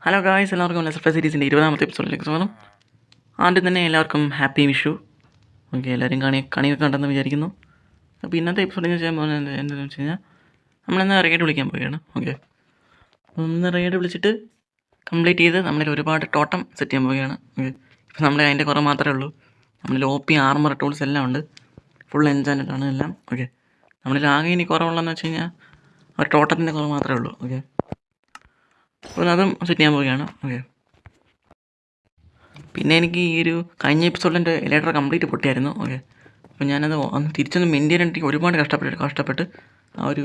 Hello guys, എല്ലാവർക്കും lesser സീരീസിൻ്റെ 20ാമത്തെ എപ്പിസോഡിലേക്ക് സ്വാഗതം. ആദ്യം തന്നെ എല്ലാവർക്കും ഹാപ്പി വിഷു. ഓക്കെ, എല്ലാവരും കണിയൊക്കെ കണ്ടെന്ന് വിചാരിക്കുന്നു. അപ്പോൾ ഇന്നത്തെ എപ്പിസോഡിൽ ഞാൻ ചെയ്യാൻ പോകുന്നത് എന്താണെന്ന് വെച്ച് കഴിഞ്ഞാൽ നമ്മളിന്ന് റെയ്ഡ് വിളിക്കാൻ പോവുകയാണ്. ഓക്കെ, അപ്പോൾ ഇന്ന് റെയ്ഡ് വിളിച്ചിട്ട് കംപ്ലീറ്റ് ചെയ്ത് നമ്മളിൽ ഒരുപാട് ടോട്ടം സെറ്റ് ചെയ്യാൻ പോവുകയാണ്. ഓക്കെ, ഇപ്പോൾ നമ്മളെ അതിൻ്റെ കുറവ് മാത്രമേ ഉള്ളൂ. നമ്മളിൽ OP ആർമർ ടൂൾസ് എല്ലാം ഉണ്ട്, ഫുൾ എൻജാൻഡ് ആണ് എല്ലാം. ഓക്കെ, നമ്മളിൽ ആകെ ഇനി കുറവുള്ളതെന്ന് വെച്ച് കഴിഞ്ഞാൽ ഒരു ടോട്ടത്തിൻ്റെ കുറവ് മാത്രമേ ഉള്ളൂ. ഓക്കെ, അപ്പോൾ അതും സെറ്റ് ചെയ്യാൻ പോവുകയാണ്. ഓക്കെ, പിന്നെ എനിക്ക് ഈ ഒരു കഴിഞ്ഞ എപ്പിസോഡിൽ എൻ്റെ എലേറ്റർ കംപ്ലീറ്റ് പൊട്ടിയായിരുന്നു. ഓക്കെ, അപ്പോൾ ഞാനത് അന്ന് തിരിച്ചൊന്ന് മെയിൻറ്റെയിൻ ചെയ്യാനായിട്ട് ഒരുപാട് കഷ്ടപ്പെട്ട് ആ ഒരു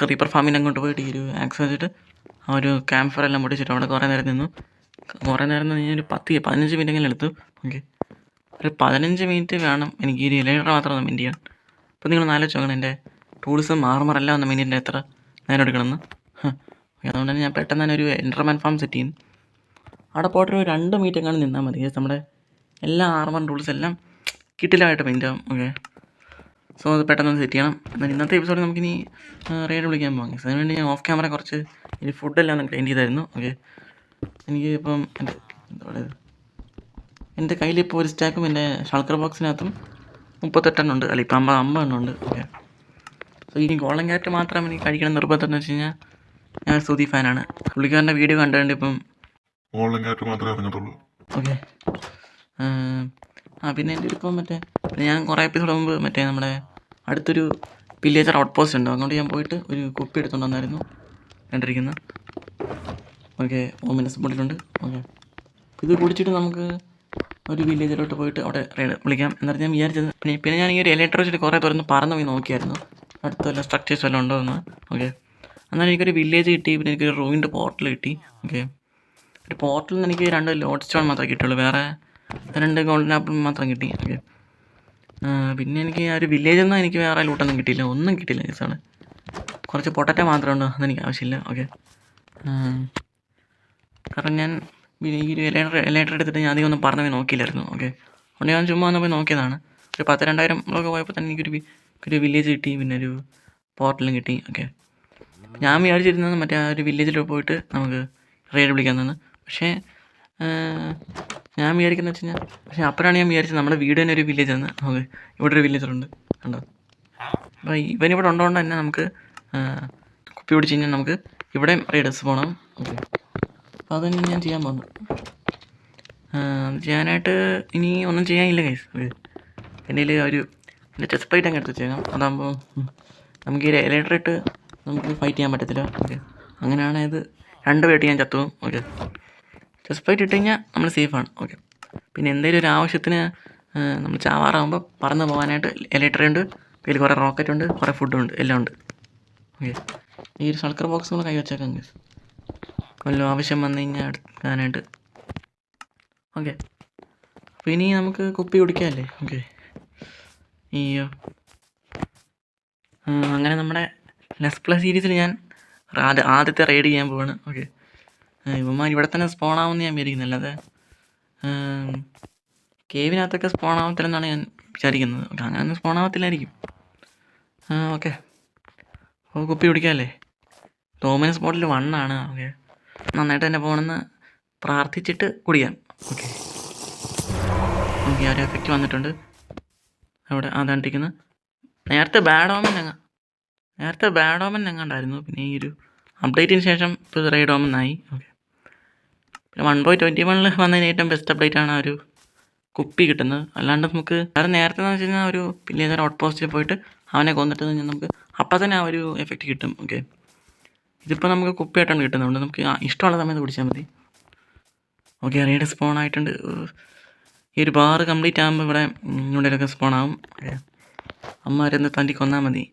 ക്രീപ്പർ ഫാമിൻ്റെ അങ്ങോട്ട് പോയിട്ട് ഈ ഒരു ആക്സ് വെച്ചിട്ട് ആ ഒരു ക്യാമ്പ് ഫയർ എല്ലാം പൊട്ടിച്ചിട്ട് അവിടെ കുറേ നേരം നിന്ന് ഒരു 15 മിനിറ്റെങ്കിലും എടുത്തു. ഓക്കെ, ഒരു 15 മിനിറ്റ് വേണം എനിക്ക് ഈ ഒരു എലേറ്റർ മാത്രം ഒന്ന് മെയിൻറ്റ് ചെയ്യാൻ. അപ്പോൾ നിങ്ങൾ ആലോചിച്ച് നോക്കണം, എൻ്റെ ടൂൾസും ആർമറെല്ലാം ഒന്ന് മെയിൻറ്റെയിൻ എത്ര നേരം എടുക്കണമെന്ന്. അതുകൊണ്ട് തന്നെ ഞാൻ പെട്ടെന്ന് തന്നെ ഒരു എൻഡർമാൻ ഫാം സെറ്റ് ചെയ്യും. അവിടെ പോയിട്ട് ഒരു 2 മിനിറ്റ് എങ്ങാണ്ട് നിന്നാൽ മതി. നമ്മുടെ എല്ലാ ആർമർ ടൂൾസ് എല്ലാം കിട്ടില്ലായിട്ട് പെയിൻ്റ് ആവും. ഓക്കെ, സോ അത് പെട്ടെന്ന് സെറ്റ് ചെയ്യണം. എന്നാൽ ഇന്നത്തെ എപ്പിസോഡ് നമുക്കിനി റെയ്ഡ് വിളിക്കാൻ പോകാം. അതിനുവേണ്ടി ഞാൻ ഓഫ് ക്യാമറ കുറച്ച് ഈ ഫുഡെല്ലാം ഒന്ന് ഗ്രൈൻഡ് ചെയ്തായിരുന്നു. ഓക്കെ, എനിക്ക് ഇപ്പം എന്താ പറയുക, എൻ്റെ കയ്യിലിപ്പോൾ ഒരു സ്റ്റാക്കും എൻ്റെ ഷൾക്കർ ബോക്സിനകത്തും 38 എണ്ണം ഉണ്ട്. അല്ല, ഇപ്പം 50 എണ്ണം ഉണ്ട്. ഓക്കെ, സോ ഇനി ഗോൾഡൻ ക്യാരറ്റ് മാത്രം എനിക്ക് കഴിക്കണം നിർബന്ധം എന്ന് വെച്ച് കഴിഞ്ഞാൽ ഞാൻ സുധി ഫാനാണ്. പുള്ളിക്കാരൻ്റെ വീഡിയോ കണ്ടുകൊണ്ട് ഇപ്പം ഗോൾഡൻ ക്യാറ്റ് മാത്രമേ അറിഞ്ഞിട്ടുള്ളൂ. ഓക്കെ, പിന്നെ എൻ്റെ ഇപ്പം പിന്നെ ഞാൻ കുറേ എപ്പിസോഡ് മുമ്പ് നമ്മുടെ അടുത്തൊരു വില്ലേജർ ഔട്ട് പോസ്റ്റ് ഉണ്ട്, അങ്ങോട്ട് ഞാൻ പോയിട്ട് ഒരു കുപ്പി എടുത്തുകൊണ്ട് വന്നായിരുന്നു കണ്ടിരിക്കുന്നത്. ഓക്കെ, ഓമിനസ് പൊട്ടിട്ടുണ്ട്. ഓക്കെ, ഇത് കുടിച്ചിട്ട് നമുക്ക് ഒരു വില്ലേജിലോട്ട് പോയിട്ട് അവിടെ റെയ്ഡ് വിളിക്കാം എന്നാണ് ഞാൻ വിചാരിച്ചത്. പിന്നെ ഞാൻ ഈ ഒരു എലേറ്റർ വെച്ചിട്ട് കുറേ തുറന്ന് പറന്ന് പോയി നോക്കിയായിരുന്നു അടുത്ത വല്ല സ്ട്രക്ചേഴ്സ് വല്ലതും ഉണ്ടോ എന്ന്. ഓക്കെ, എന്നാലും എനിക്കൊരു വില്ലേജ് കിട്ടി, പിന്നെ എനിക്കൊരു റൂയിൻ്റെ പോർട്ടൽ കിട്ടി. ഓക്കെ, ഒരു പോർട്ടലിൽ നിന്ന് എനിക്ക് 2 ലോഡ് സ്റ്റോൺ മാത്രമേ കിട്ടുള്ളൂ, വേറെ 2 ഗോൾഡൻ ആപ്പിൾ മാത്രം കിട്ടി. ഓക്കെ, പിന്നെ എനിക്ക് ആ ഒരു വില്ലേജിൽ നിന്ന് എനിക്ക് വേറെ ലൂട്ടൊന്നും കിട്ടിയില്ല, ഒന്നും കിട്ടിയില്ല. കേസാണ് കുറച്ച് പൊട്ടറ്റ മാത്രമേ ഉണ്ടോ, അതെനിക്ക് ആവശ്യമില്ല. ഓക്കെ, കാരണം ഞാൻ ഈ ഒരു എലേറ്റർ എടുത്തിട്ട് ഞാൻ അധികം ഒന്നും പറഞ്ഞു പോയി നോക്കിയില്ലായിരുന്നു. ഓക്കെ, അതുകൊണ്ട് ഞാൻ ചുമ്മാ ഒന്ന് പോയി നോക്കിയതാണ്. ഒരു 10-2000 ഒക്കെ പോയപ്പോൾ തന്നെ എനിക്കൊരു വില്ലേജ് കിട്ടി, പിന്നെ ഒരു പോർട്ടലും കിട്ടി. ഓക്കെ, ഞാൻ വിചാരിച്ചിരുന്നത് ആ ഒരു വില്ലേജിൽ പോയിട്ട് നമുക്ക് റെയ്ഡ് വിളിക്കാൻ തന്നെ. പക്ഷേ ഞാൻ വിചാരിക്കുന്നത് വെച്ച് കഴിഞ്ഞാൽ അപ്പോഴാണ് ഞാൻ വിചാരിച്ചത് നമ്മുടെ വീട് തന്നെ ഒരു വില്ലേജ് ആണ്. ഓക്കെ, ഇവിടെ ഒരു വില്ലേജറുണ്ട് കണ്ടോ. അപ്പോൾ ഇവനിവിടെ ഉണ്ടോണ്ട് തന്നെ നമുക്ക് കുപ്പി പിടിച്ച് കഴിഞ്ഞാൽ നമുക്ക് ഇവിടെ റെയ്ഡേഴ്സ് പോകണം. ഓക്കെ, അപ്പോൾ അതന്നെ ഞാൻ ചെയ്യാൻ പോകുന്നു. ചെയ്യാനായിട്ട് ഇനി ഒന്നും ചെയ്യാനില്ല ഗൈസ്. ഓക്കെ, എൻ്റെ ചെസ്റ്റ് പ്ലേറ്റ് അങ്ങ് എടുത്ത് വെച്ചേക്കാം. അതാകുമ്പോൾ നമുക്ക് ഈ എലേറ്റർ ഇട്ട് നമുക്ക് ഫൈറ്റ് ചെയ്യാൻ പറ്റത്തില്ല. ഓക്കെ, അങ്ങനെയാണ് ഇത് 2 പേട്ട് ഞാൻ ചത്തുവും. ഓക്കെ, ചെസ്റ്റ് പ്ലേറ്റ് ഇട്ട് കഴിഞ്ഞാൽ നമ്മൾ സേഫാണ്. ഓക്കെ, പിന്നെ എന്തെങ്കിലും ഒരു ആവശ്യത്തിന് നമ്മൾ ചാവാറാകുമ്പോൾ പറന്ന് പോകാനായിട്ട് എലേറ്റർ ഉണ്ട്, ഇതിൽ കുറേ റോക്കറ്റ് ഉണ്ട്, കുറേ ഫുഡുണ്ട്, എല്ലാം ഉണ്ട്. ഓക്കെ, ഈ ഒരു ഷൾക്കർ ബോക്സ് കൂടെ കൈ വെച്ചേക്കാം ഗൈസ്, വല്ല ആവശ്യം വന്നു കഴിഞ്ഞാൽ എടുക്കാനായിട്ട്. ഓക്കെ, അപ്പോൾ ഇനി നമുക്ക് കുപ്പി കുടിക്കാമല്ലേ. ഓക്കെ, അയ്യോ, അങ്ങനെ നമ്മുടെ ലെസ് പ്ലസ് സീരീസിൽ ഞാൻ ആദ്യത്തെ റെയ്ഡ് ചെയ്യാൻ പോവാണ്. ഓക്കെ, ഇവന്മാർ ഇവിടെ തന്നെ സ്പോണാവുമെന്ന് ഞാൻ വിചാരിക്കുന്നത്, അല്ലാതെ കേവിനകത്തൊക്കെ സ്പോണാവത്തില്ലെന്നാണ് ഞാൻ വിചാരിക്കുന്നത്. ഓക്കെ, അങ്ങനെയൊന്നും സ്പോണാവത്തില്ലായിരിക്കും. ഓക്കെ, അപ്പോൾ കുപ്പി കുടിക്കാമല്ലേ. തോമൻ സ്പോട്ടിൽ 1 ആണ്. ഓക്കെ, നന്നായിട്ട് തന്നെ പോകണമെന്ന് പ്രാർത്ഥിച്ചിട്ട് കുടിക്കാം. ഓക്കെ, ഓക്കെ, ആ ഒരു എഫക്റ്റ് വന്നിട്ടുണ്ട് അവിടെ അതാണ്ടിരിക്കുന്നത്. നേരത്തെ ബാഡ് ഓമൻ എങ്ങാണ്ടായിരുന്നു, പിന്നെ ഈ ഒരു അപ്ഡേറ്റിന് ശേഷം ഇപ്പോൾ റെയ്ഡ് ഓമൻ ആയി. ഓക്കെ, പിന്നെ 1.21 വന്നതിന് ഏറ്റവും ബെസ്റ്റ് അപ്ഡേറ്റ് ആണ് ആ ഒരു കുപ്പി കിട്ടുന്നത്. അല്ലാണ്ട് നമുക്ക് വേറെ നേരത്തെ എന്ന് വെച്ച് കഴിഞ്ഞാൽ ഒരു വില്ലേജർ ഔട്ട് പോസ്റ്റിൽ പോയിട്ട് അവനെ കൊന്നിട്ട് കഴിഞ്ഞാൽ നമുക്ക് അപ്പം തന്നെ ആ ഒരു എഫക്റ്റ് കിട്ടും. ഓക്കെ, ഇതിപ്പോൾ നമുക്ക് കുപ്പിയായിട്ടാണ് കിട്ടുന്നതുകൊണ്ട് നമുക്ക് ഇഷ്ടമുള്ള സമയത്ത് കുടിച്ചാൽ മതി. ഓക്കെ, റെയ്ഡ് സ്പോൺ ആയിട്ടുണ്ട്. ഈ ഒരു ബാർ കംപ്ലീറ്റ് ആകുമ്പോൾ ഇവിടെയൊക്കെ സ്പോൺ ആവും. ഓക്കെ, അമ്മമാരെന്ന് തണ്ടി കൊന്നാൽ മതി.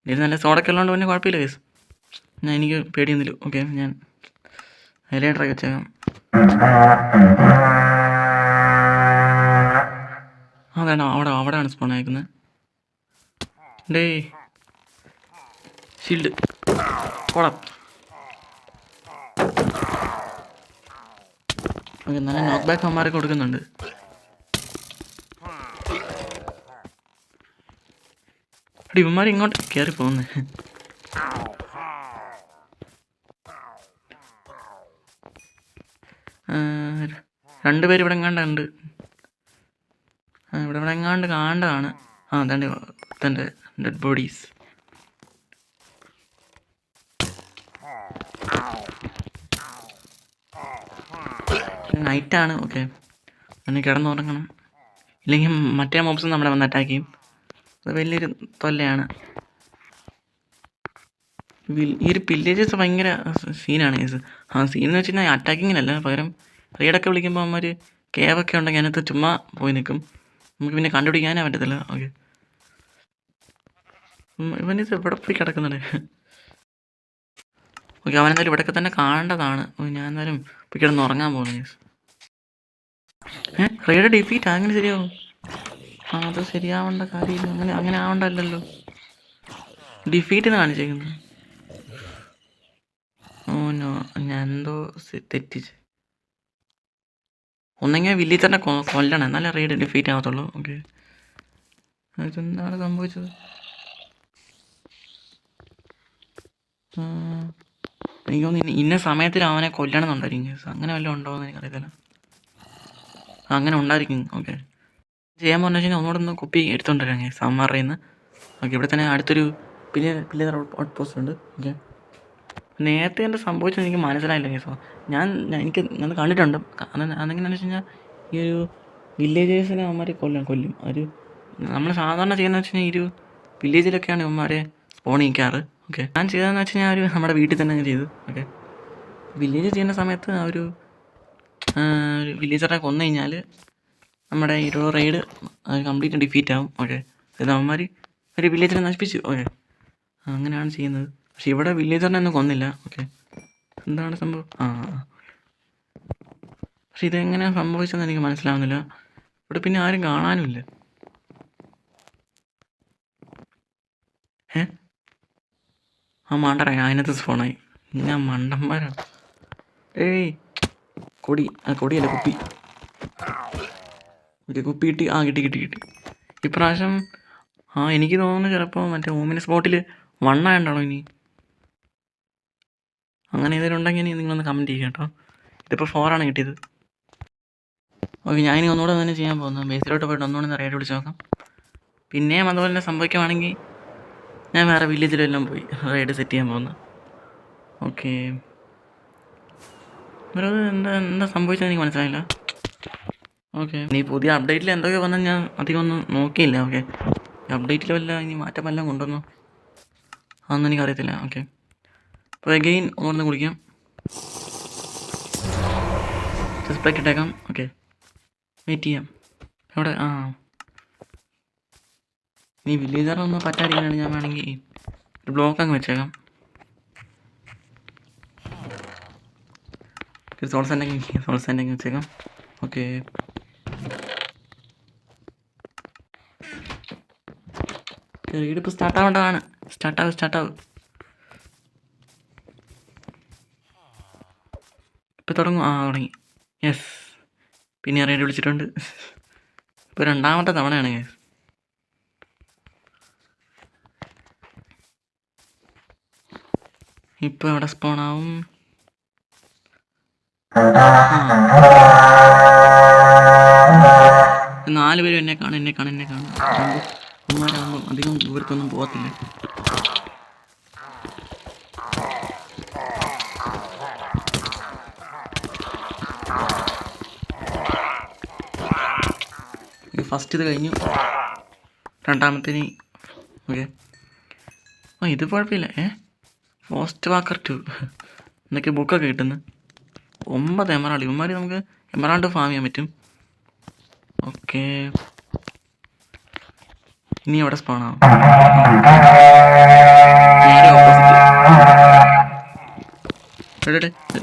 ഇതിൽ നല്ല സോഡൊക്കെ ഉള്ളതുകൊണ്ട് പിന്നെ കുഴപ്പമില്ല കേസ്, എനിക്ക് പേടിയൊന്നുമില്ല. ഓക്കെ, ഞാൻ എലേറ്റർ വെച്ചേക്കാം. അതാണ് അവിടെയാണ് സ്പോൺ അയക്കുന്നത്. Day shield കൊളാം. ഓക്കെ, നല്ല നോക്ക് ബാക്ക് അമ്മമാരൊക്കെ കൊടുക്കുന്നുണ്ട്. ഇവന്മാർ ഇങ്ങോട്ട് കയറി പോകുന്നത്. രണ്ടുപേര് ഇവിടെ എങ്ങാണ്ടുണ്ട്. ഇവിടെ എങ്ങാണ്ട് കാണേണ്ടതാണ്. അതാണ്ട് തൻ്റെ ഡെഡ് ബോഡീസ്. നൈറ്റാണ്. ഓക്കെ, ഒന്ന് കിടന്നുറങ്ങണം, ഇല്ലെങ്കിൽ മറ്റേ മോബ്സ് നമ്മളെ വന്ന് അറ്റാക്ക് ചെയ്യും. അത് വലിയൊരു തൊല്ലയാണ്. ഈ ഒരു വില്ലേജസ് ഭയങ്കര സീനാണ്. സീൻ എന്ന് വെച്ച് കഴിഞ്ഞാൽ അറ്റാക്കിങ്ങിനല്ല, പകരം റെയ്ഡൊക്കെ വിളിക്കുമ്പോൾ അവന്മാർ കേവൊക്കെ ഉണ്ടെങ്കിൽ അതിനകത്ത് ചുമ്മാ പോയി നിൽക്കും. നമുക്ക് പിന്നെ കണ്ടുപിടിക്കാനേ പറ്റത്തില്ല. ഓക്കെ, ഇവനിത് എവിടെ പോയി കിടക്കുന്നുണ്ട്? ഓക്കെ, അവനെന്തായാലും ഇവിടെയൊക്കെ തന്നെ കാണേണ്ടതാണ്. ഞാൻ എന്തായാലും പോയി കിടന്ന് ഉറങ്ങാൻ പോകുന്നു. റെയ്ഡ് ഡിഫീറ്റ് അങ്ങനെ ശരിയാവും? അത് ശരിയാവേണ്ട കാര്യമില്ല. അങ്ങനെ ആവണ്ടല്ലോ. ഡിഫീറ്റ് എന്ന് കാണിച്ചേക്കുന്നത്. ഓ നോ, ഞാൻ എന്തോ തെറ്റിച്ച്. ഒന്നെങ്കിൽ വില്ലേജറിനെ കൊല്ലണം, എന്നാലേ റെയ്ഡ് ഡിഫീറ്റ് ആവത്തുള്ളൂ. ഓക്കെ, ഇതെന്താണ് സംഭവിച്ചത്? എനിക്ക് തോന്നുന്നു ഇന്ന സമയത്തിൽ അവനെ കൊല്ലണമെന്നുണ്ടായിരിക്കും. അങ്ങനെ വല്ലതും ഉണ്ടോ എന്ന് എനിക്കറിയത്തില്ല. അങ്ങനെ ഉണ്ടായിരിക്കും. ഓക്കെ, ചെയ്യാൻ പറഞ്ഞു വെച്ചാൽ ഒന്നുകൂടെ ഒന്ന് കുപ്പി എടുത്തോണ്ടിരിക്കാം സമ്മറിൽ നിന്ന്. ഓക്കെ, ഇവിടെ തന്നെ അടുത്തൊരു പില്ലർ ഔട്ട് പോസ്റ്റ് ഉണ്ട്. ഓക്കെ, നേരത്തെ എന്താ സംഭവിച്ചത് എനിക്ക് മനസ്സിലായില്ല കേസോ. എനിക്ക് കണ്ടിട്ടുണ്ട്. അതെങ്ങനെയാണെന്ന് വെച്ച് കഴിഞ്ഞാൽ ഈ ഒരു വില്ലേജേഴ്സിനെ അവന്മാർ കൊല്ലും. ഒരു നമ്മൾ സാധാരണ ചെയ്യുന്നത് വെച്ച് കഴിഞ്ഞാൽ ഈ ഒരു വില്ലേജിലൊക്കെയാണ് ഇവന്മാരെ സ്പോൺ ചെയ്യിക്കാറ്. ഓക്കെ, ഞാൻ ചെയ്തതെന്ന് വെച്ച് കഴിഞ്ഞാൽ ഒരു നമ്മുടെ വീട്ടിൽ തന്നെ ചെയ്തു. ഓക്കെ, വില്ലേജ് ചെയ്യുന്ന സമയത്ത് ആ ഒരു വില്ലേജറെ കൊന്നു കഴിഞ്ഞാൽ നമ്മുടെ ഈ ഒരു റെയ്ഡ് കംപ്ലീറ്റ് ഡിഫീറ്റ് ആവും. ഓക്കെ, ഇത് അവന്മാർ ഒരു വില്ലേജിനെ നശിപ്പിച്ചു. ഓക്കെ, അങ്ങനെയാണ് ചെയ്യുന്നത്. പക്ഷെ ഇവിടെ വില്ലേജറിനെ ഒന്നും കൊന്നില്ല. ഓക്കെ, എന്താണ് സംഭവം? പക്ഷെ ഇതെങ്ങനെയാണ് സംഭവിച്ചതെന്ന് എനിക്ക് മനസ്സിലാവുന്നില്ല. ഇവിടെ പിന്നെ ആരും കാണാനുമില്ല. മണ്ടറ അതിനകത്ത് സ്ഫോണായി. ഞാൻ മണ്ടന്മാരാണ്. കൊടിയല്ല, കുപ്പി. ഓക്കെ, കുപ്പി കിട്ടി. ഇപ്രാവശ്യം എനിക്ക് തോന്നുന്നു ചിലപ്പോൾ മറ്റേ ഓമിനസ് സ്പോട്ടിൽ 1 ആയതുകൊണ്ടാണോ ഇനി? അങ്ങനെ ഏതെങ്കിലും ഉണ്ടെങ്കിൽ നിങ്ങളൊന്ന് കമൻറ്റ് ചെയ്യുക കേട്ടോ. ഇതിപ്പോൾ 4 കിട്ടിയത്. ഓക്കെ, ഞാനിനി ഒന്നുകൂടെ തന്നെ ചെയ്യാൻ പോകുന്നത്. ബേസിലോട്ട് പോയിട്ട് ഒന്നുകൂടെ റൈഡ് വിളിച്ച് നോക്കാം. പിന്നെയും അതുപോലെ തന്നെ സംഭവിക്കുവാണെങ്കിൽ ഞാൻ വേറെ വില്ലേജിലെല്ലാം പോയി റൈഡ് സെറ്റ് ചെയ്യാൻ പോകുന്നു. ഓക്കെ, ഇവരത് എന്താ സംഭവിച്ചത് എനിക്ക് മനസ്സിലായില്ല. ഓക്കെ, ഇനി പുതിയ അപ്ഡേറ്റിൽ എന്തൊക്കെ വന്നാൽ ഞാൻ അധികം ഒന്നും നോക്കിയില്ല. ഓക്കെ, അപ്ഡേറ്റിൽ വല്ല ഇനി മാറ്റം വല്ലതും കൊണ്ടുവന്നോ അതൊന്നും എനിക്കറിയത്തില്ല. ഓക്കെ, അപ്പോൾ അഗെയിൻ ഒന്നുകൂടെ കുടിക്കാം. സസ്പെക്റ്റ് ഇട്ടേക്കാം. ഓക്കെ, വെയിറ്റ് ചെയ്യാം. എവിടെ? നീ വില്ലേജറൊന്നും പറ്റാതിരിക്കാനാണ് ഞാൻ വേണമെങ്കിൽ ഒരു ബ്ലോക്ക് അങ്ങ് വെച്ചേക്കാം. സോൾ സെൻറ്റെങ്കിൽ വെച്ചേക്കാം. ഓക്കെ, റീഡിപ്പോൾ സ്റ്റാർട്ടാവേണ്ടതാണ്. സ്റ്റാർട്ടാവും. ഇപ്പോൾ തുടങ്ങും. തുടങ്ങി. യെസ്, പിന്നെ റൈഡ് വിളിച്ചിട്ടുണ്ട്. ഇപ്പോൾ 2ാമത്തെ തവണയാണ് യെസ്. ഇപ്പോൾ എവിടെ സ്പോണാവും? 4 പേരും എന്നെ കാണും. അമ്മമാരാകുമ്പോൾ അധികം ദൂരത്തൊന്നും പോകത്തില്ല. ഫസ്റ്റ് ഇത് കഴിഞ്ഞു, 2ാമത്തേന്. ഓക്കെ, ഇത് കുഴപ്പമില്ല. ഫോസ്റ്റ് വാക്കർ 2 എന്നൊക്കെ ബുക്കൊക്കെ കിട്ടുന്നു. 9 എമറാൾഡ്. ഇവന്മാർ നമുക്ക് എമറാൾഡ് ഫാം ചെയ്യാൻ പറ്റും. ഓക്കെ, ഇനി എവിടെ സ്പോണാവും? നേരെ ഓപ്പോസിറ്റ്.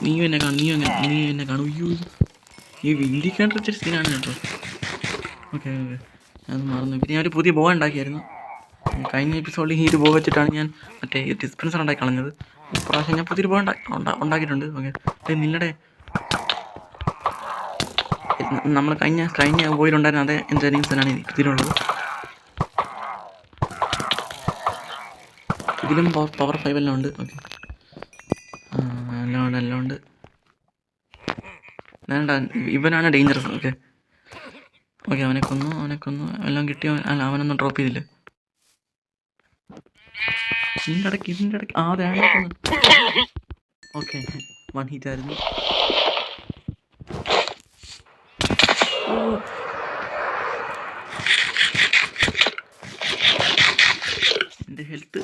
നീ എന്നെ കാണും. ഈ വില്ലിക്കാണ്ട് വെച്ചൊരു സീനാണ് കേട്ടോ. ഓക്കെ, അത് മറന്നു. പിന്നെ ഞാൻ ഒരു പുതിയ ബോ ഉണ്ടാക്കിയായിരുന്നു. കഴിഞ്ഞ എപ്പിസോഡിൽ ഈ ഒരു ബോ വെച്ചിട്ടാണ് ഞാൻ മറ്റേ ഡിസ്പെൻസർ ഉണ്ടാക്കി കളഞ്ഞത്. ഇപ്രാവശ്യം ഞാൻ പുതിയൊരു ബോ ഉണ്ടാക്കിയിട്ടുണ്ട്. ഓക്കെ, നിങ്ങളുടെ നമ്മൾ കഴിഞ്ഞ ബോയിലുണ്ടായിരുന്ന അതേ എഞ്ചിനീയറിംഗ് സെല്ലാണ് ഇതിലുള്ളത്. ഇതിലും പവർ 5 എല്ലാം ഉണ്ട്. ഓക്കെ, എല്ലാം ഉണ്ട്. വേണ്ട, ഇവനാണ് ഡേഞ്ചറസ്. ഓക്കെ ഓക്കെ, അവനെ കൊന്നു എല്ലാം കിട്ടിയോ? അല്ല, അവനൊന്നും ഡ്രോപ്പ് ചെയ്തില്ല. ഇതിൻ്റെ ഇടയ്ക്ക് അതെ ഓക്കെ, 1 ഹിറ്റ് ആയിരുന്നു. എൻ്റെ ഹെൽത്ത്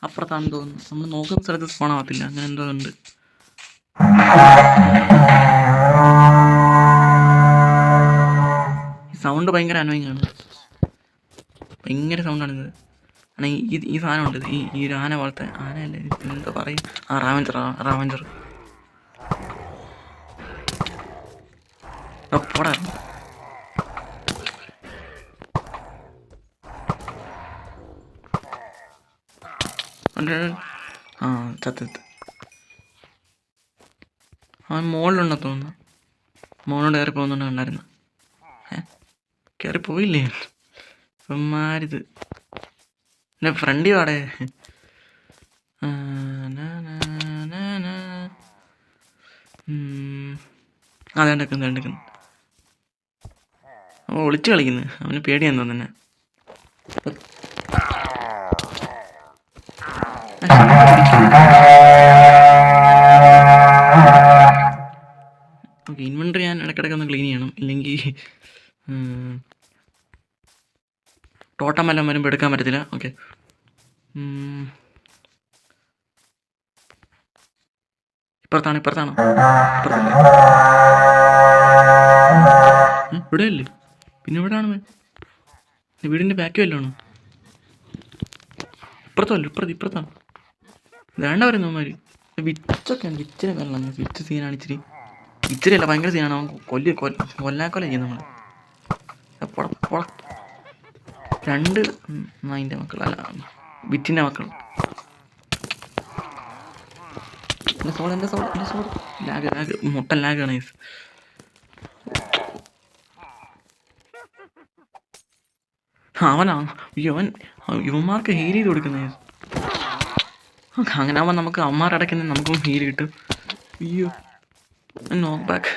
അപ്പുറത്താണെന്ന് തോന്നുന്നു. നമ്മൾ നോക്കുന്ന സ്ഥലത്ത് സ്പോൺ ആവത്തില്ല, അങ്ങനെ എന്തോ ഉണ്ട്. ഈ സൗണ്ട് ഭയങ്കര അനോയിങ് ആണ്, ഭയങ്കര സൗണ്ടാണിത്. ആണ് ഈ സാധനമുണ്ട്, ഈ ഒരു ആന പോലത്തെ ആനയല്ലേ, എന്താ പറയും, റാവഞ്ചർ പോടാ. ആ ചത്ത് അവൻ മുകളിലുണ്ടെന്ന് തോന്നുന്നു. മോളോട് കയറി പോകുന്നുണ്ടായിരുന്നു. കയറി പോയില്ലേ ഇവന്മാരിത്? എൻ്റെ ഫ്രണ്ടി വാടേ. അതെ എടുക്കുന്നു. അവൻ ഒളിച്ചു കളിക്കുന്നു, അവന് പേടിയാന്ന് തോന്നുന്നെ. ഓക്കെ, ഇൻവെൻട്രി ഞാൻ ഇടയ്ക്കിടയ്ക്ക് ഒന്ന് ക്ലീൻ ചെയ്യണം, ഇല്ലെങ്കിൽ ടോട്ടം എല്ലാം വരുമ്പോൾ എടുക്കാൻ പറ്റത്തില്ല. ഓക്കെ, ഇപ്പുറത്താണോ? ഇവിടെയല്ലേ, പിന്നെ ഇവിടെയാണ് വീടിൻ്റെ ബാക്കി വല്ലതാണോ? ഇപ്പുറത്താണ്. വേണ്ട വരുന്നു അവന്മാർ. വിച്ചൊക്കെയാണ്, വിച്ചിനെ വരണം. വിച്ച് സീനാണ് ഇച്ചിരിയല്ല, ഭയങ്കര സീനാണ്. അവൻ കൊല്ലാക്കൊല ചെയ്യും നമ്മൾ. 2 അതിൻ്റെ മക്കൾ, അല്ല വിറ്റിൻ്റെ മക്കൾ. എൻ്റെ സോൾ ലാഗ് മുട്ടൻ ലാഗാണ്. ഇവന്മാർക്ക് ഹീൽ ചെയ്ത് കൊടുക്കുന്നത്. അങ്ങനെ ആവുമ്പോൾ നമുക്ക് അമ്മാരടയ്ക്കുന്ന നമുക്കും ഹീൽ കിട്ടും. അയ്യോ, നോക്ക് ബാക്ക്,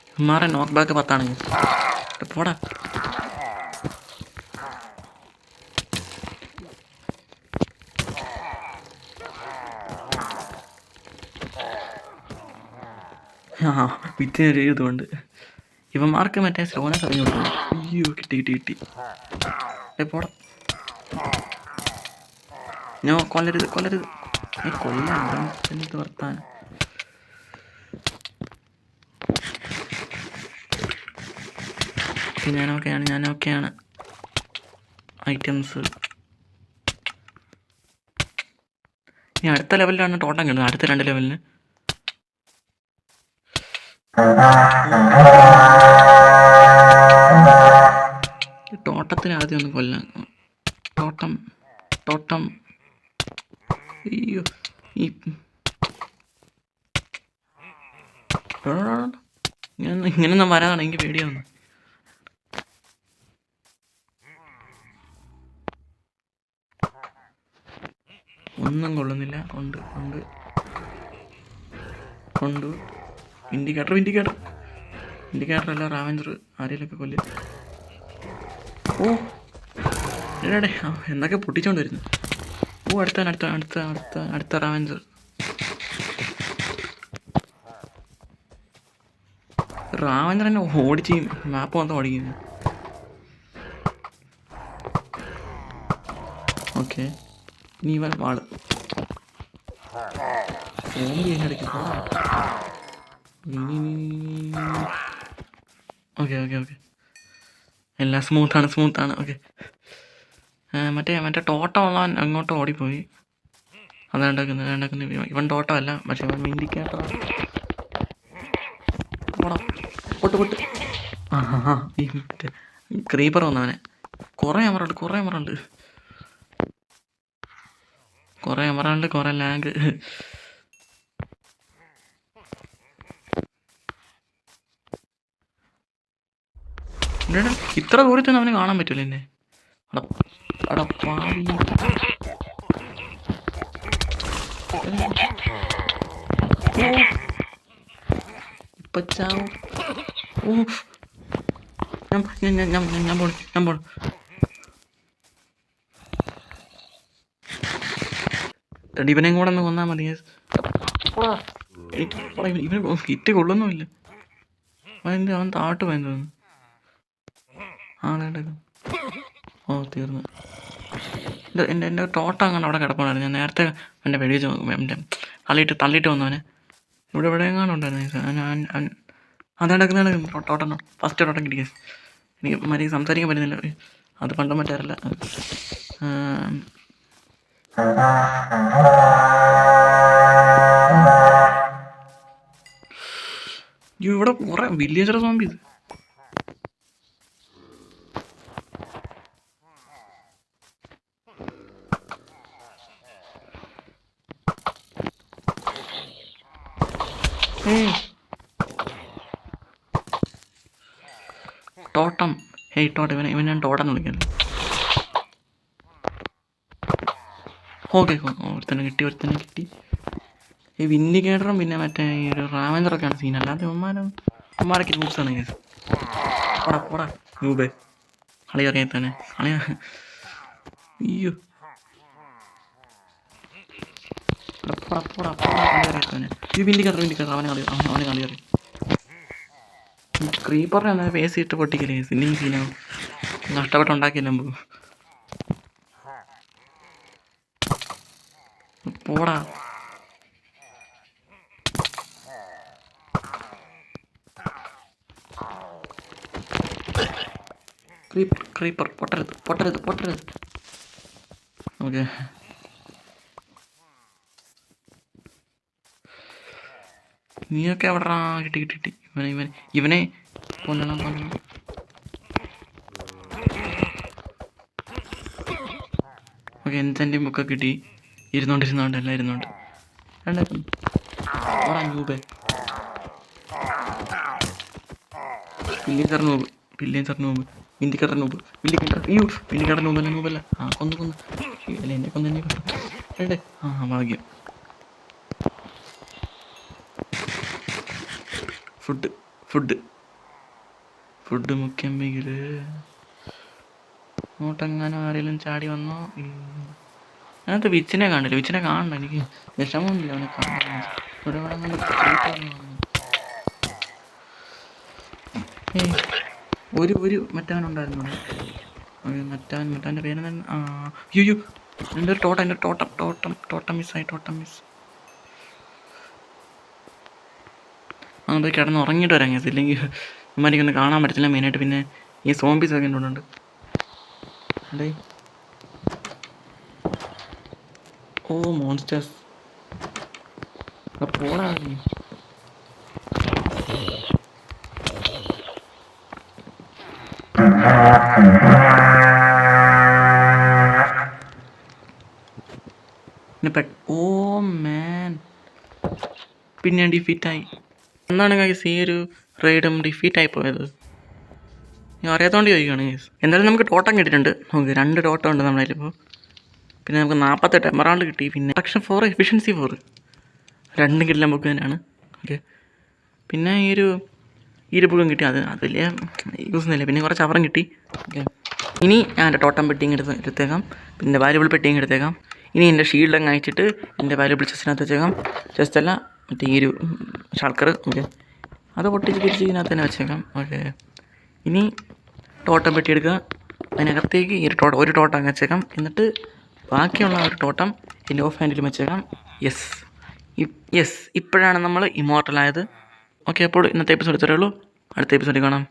ഇവന്മാരെ നോക്ക് ബാക്ക് 10 പോടാ. വിത്തിനൊരു ഇതുകൊണ്ട് ഇവന്മാർക്ക് മറ്റേ സ്ലോനസ് അറിഞ്ഞു കൊടുക്കണം. അയ്യോ, കിട്ടി. പോടാ. കൊല്ലരുത് കൊല്ലാൻ വർത്താനം. ഞാൻ ഓക്കെയാണ്. ഐറ്റംസ് ഇനി അടുത്ത ലെവലിലാണ് ടോട്ടം കിട്ടുന്നത്. അടുത്ത 2 ലെവലിന് ടോട്ടത്തിന് ആദ്യം ഒന്ന് കൊല്ലാം. ടോട്ടം അയ്യോ, ഇങ്ങനൊന്നും വരാതാണ് എനിക്ക് പേടിയാവുന്നു. ഒന്നും കൊള്ളുന്നില്ല. കൊണ്ടു ഇൻഡിക്കേറ്റർ അല്ല, റാവഞ്ചർ ആരെയൊക്കെ കൊല്ലും. ഓ എടേ, എന്തൊക്കെ പൊട്ടിച്ചോണ്ട് വരുന്നു. ഓ, അടുത്ത റാവഞ്ചർ. തന്നെ ഓടിച്ച് മാപ്പ് വന്ന് ഓടിക്കുന്നു. ഓക്കെ, ഇനി ഇവൻ വാള് ഓക്കെ എല്ലാം സ്മൂത്താണ്. ഓക്കെ, മറ്റേ ടോട്ടം ഉള്ളവൻ അങ്ങോട്ട് ഓടിപ്പോയി. അതുണ്ടാക്കുന്നത് ഇവൻ ടോട്ടം അല്ല, പക്ഷെ ഇവൻ ഇൻഡിക്കേറ്റർ. പൊട്ട് ഈ ക്രീപ്പർ വന്നവനെ. കുറേ എമറണ്ട്, കുറേ ലാഗ്. ഇത്ര ദൂരത്തൊന്നും അവന് കാണാൻ പറ്റൂല എന്നെ. പാവി. ഇപ്പം ചാവും. ഓ ഞാൻ പോണു. ഇവനെയും കൂടെ ഒന്ന് കൊന്നാൽ മതി. ഇവന് ഹിറ്റ് കൊള്ളുന്നുമില്ല. അവൻ താട്ട് പോയെന്ന് തോന്നുന്നു. വേണ്ടത്. ഓ തീർന്നു. എൻ്റെ ടോട്ടം അങ്ങനെ അവിടെ കിടപ്പുണ്ടായിരുന്നു. ഞാൻ നേരത്തെ എൻ്റെ വെടിവെച്ച് എൻ്റെ തള്ളിയിട്ട് വന്നവനെ ഇവിടെ എങ്ങാനും ഉണ്ടായിരുന്നു. അത് നടക്കുന്ന ടോട്ടം ഫസ്റ്റ് ടോട്ടം കിട്ടി. എനിക്ക് മര്യാദ സംസാരിക്കാൻ പറ്റുന്നില്ല. അത് പണ്ടും പറ്റാറില്ല. ഇവിടെ കുറെ വില്ലേജർ സോംബീസ്. ടോട്ടം ഇവൻ ഞാൻ ടോട്ടം വിളിക്കല്ലേ. ഓക്കെ ഒരുത്തന്നെ കിട്ടി. ഈ വിൻഡിക്കേറ്ററും പിന്നെ മറ്റേ ഈ ഒരു റാവഞ്ചറൊക്കെയാണ് സീൻ. അല്ലാതെ ഉമ്മാരൊക്കെ ന്യൂസാണ്. പോടാ ന്യൂബേ. കളി അറിയാൻ തന്നെ അയ്യോ പോടാ അറിയാത്തന്നെ. ഈ വിൻഡിക്കേറ്റർ അവനെ കളി അറിയാം. ക്രീപ്പറിനെ ഒന്ന് ഫേസ് ഇട്ട് പൊട്ടിക്കല്ലേ. സിനിമ സീനാവും. കഷ്ടപ്പെട്ടുണ്ടാക്കിയല്ലേ നമുക്ക്. പോടാ. ക്രീപ്പർ പൊട്ടരുത്. ഓക്കെ നീയൊക്കെ എവിടാ? കിട്ടി. ഇവനെ കൊല്ലണം. ഓക്കെ എൻ്റെ ബുക്കൊക്കെ കിട്ടി. ഇരുന്നോണ്ട് എല്ലാം ഇരുന്നോണ്ട്. രൂപ പില്ലേഞ്ചർ നൂബ് വിൻഡിക്കേറ്റർ നൂബല്ല. കൊന്നു അല്ല എന്നെ കൊന്നെ. ഭാഗ്യം. ഫുഡ് മുഖ്യമെങ്കിൽ അങ്ങോട്ടെങ്ങാനും ആരെങ്കിലും ചാടി വന്നോ. അതിനകത്ത് വിച്ചിനെ കാണണ്ട. എനിക്ക് വിഷമമൊന്നുമില്ല അവനെ കാണാൻ. ഒരു മറ്റവനുണ്ടായിരുന്നു. മറ്റവൻ്റെ പേര് അയ്യോ എൻ്റെ ഒരു ടോട്ടം മിസ്സായി. പോയി കിടന്ന് ഉറങ്ങിയിട്ട് വരാൻ കേസ്. ഇല്ലെങ്കിൽ ഇമാരിക്കൊന്നും കാണാൻ പറ്റത്തില്ല. മെയിനായിട്ട് പിന്നെ ഈ സോംബീസ് ഒക്കെ ഉണ്ട്. അടേ ഓ മോൺസ്റ്റേഴ്സ് പോടാ. ഓ മാൻ പിന്നെ ഡിഫീറ്റായി. എന്താണ് ഗൈസ് ഈ ഒരു റൈഡും ഡിഫീറ്റായി പോയത്? ഞാൻ അറിയാത്തോണ്ട് ചോദിക്കുകയാണ് ഗൈസ്. എന്തായാലും നമുക്ക് ടോട്ടം കിട്ടിയിട്ടുണ്ട്. നമുക്ക് 2 ടോട്ടം ഉണ്ട് നമ്മളതിലിപ്പോൾ. പിന്നെ നമുക്ക് 48 എമറാൾഡ് കിട്ടി. പിന്നെ പ്രൊഡക്ഷൻ 4 എഫിഷ്യൻസി 4 2 കിട്ടില്ല നമുക്ക് തന്നെയാണ്. ഓക്കെ പിന്നെ ഈ ഒരു ബുക്കും കിട്ടി. അത് വലിയ യൂസ് ഒന്നുമില്ല. പിന്നെ കുറച്ച് അവറും കിട്ടി. ഓക്കെ ഇനി ഞാൻ എൻ്റെ ടോട്ടം പെട്ടിങ് എടുത്തേക്കാം. പിന്നെ വാല്യുബിൾ പെട്ടിങ് എടുത്തേക്കാം. ഇനി എൻ്റെ ഷീൽഡങ്ങ് അയച്ചിട്ട് എൻ്റെ വാല്യുബിൾ ചെസ്റ്റിനകത്ത് വെച്ചേക്കാം. ചെസ്റ്റല്ല മറ്റേ ഈ ഒരു ഷൾക്കർ. ഓക്കെ അത് പൊട്ടിച്ച് തിരിച്ച് ഇതിനകത്ത് തന്നെ വെച്ചേക്കാം. ഓക്കെ ഇനി ടോട്ടം പെട്ടി എടുക്കുക. അതിനകത്തേക്ക് ഈ ഒരു ടോട്ടം അങ്ങ് വെച്ചേക്കാം. എന്നിട്ട് ബാക്കിയുള്ള ഒരു ടോട്ടം എൻ്റെ ഓഫ് ഹാൻഡിലും വെച്ചേക്കാം. യെസ് ഇപ്പോഴാണ് നമ്മൾ ഇമോർട്ടലായത്. ഓക്കെ അപ്പോൾ ഇന്നത്തെ എപ്പിസോഡ് ഇത്രയേ ഉള്ളൂ. അടുത്ത എപ്പിസോഡിൽ കാണാം.